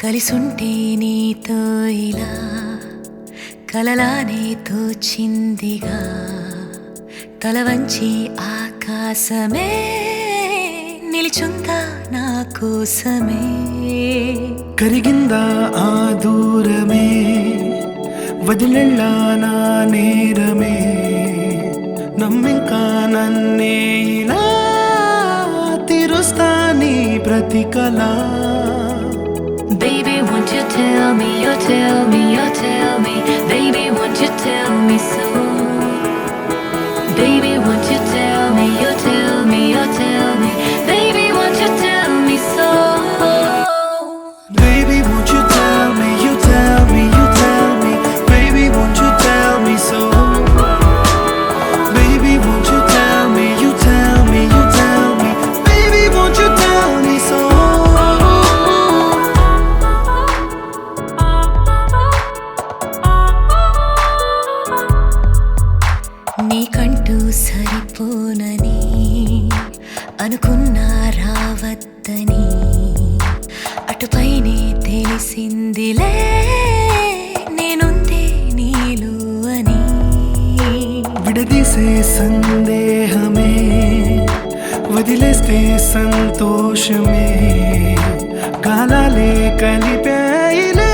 కలిసుంటే నీతో ఇలా కలలానే తోచిందిగా తల వంచి ఆకాశమే నిలిచుందా నా కోసమే కరిగిందా ఆ దూరమే వదిలెళ్ళా నా నేరమే నమ్మింకా నన్నే ఇలా తీరుస్తా నీ ప్రతి కళ Baby, won't you tell me, you tell me, you tell me Baby, won't you tell me so Baby, won't you tell me, you tell me, you tell me Baby, won't you tell me so Baby, won't you tell me, you tell me, you tell me Baby, won't you tell me so Baby, won't you tell me, you tell me, you tell me Baby, won't you tell me so నీకంటూ సరిపోనని అనుకున్నా రావద్దని అటుపైనే తెలిసిందిలే నేనుందే నీలు అని విడదీసే సందేహమే వదిలేస్తే సంతోషమే కాలాలే కలిపాయిలే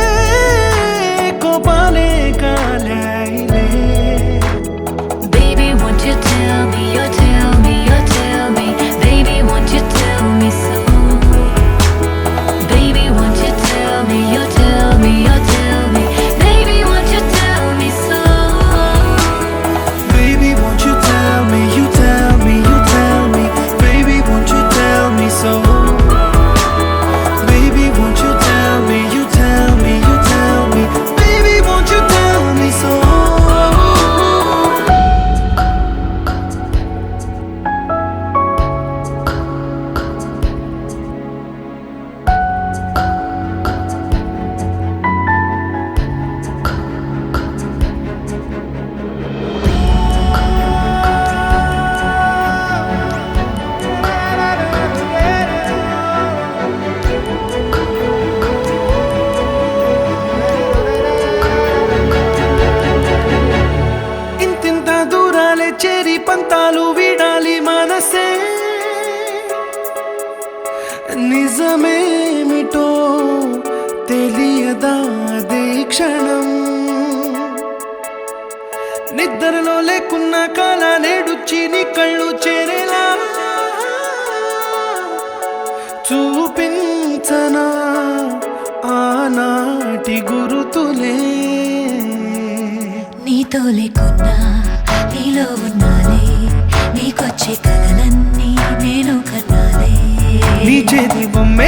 కోపాలే కాలాయిలే Baby, won't you tell me, you tell me, you tell me Baby, won't you tell me so Baby, won't you tell me, you tell me, you tell me Baby, won't you tell me so Baby, won't you tell me, you tell me, you tell me Baby, won't you tell me so Baby, won't you tell me, you tell me, you tell me Baby, won't you tell me so ఇంతింత దూరాలే చేరి పంతాలు వీడాలి మనసే నిజమేమిటో తెలియదా క్షణం నిద్రలో లేకున్న కాల నేడుచ్చి నీ కళ్ళు చేరేలా చూపించనా ఆనాటి గురుతులే నీతో లేకున్నా నీలో ఉన్నాలే నీకొచ్చే కలలన్నీ నేను కన్నాలే నీ చేతి బొమ్మే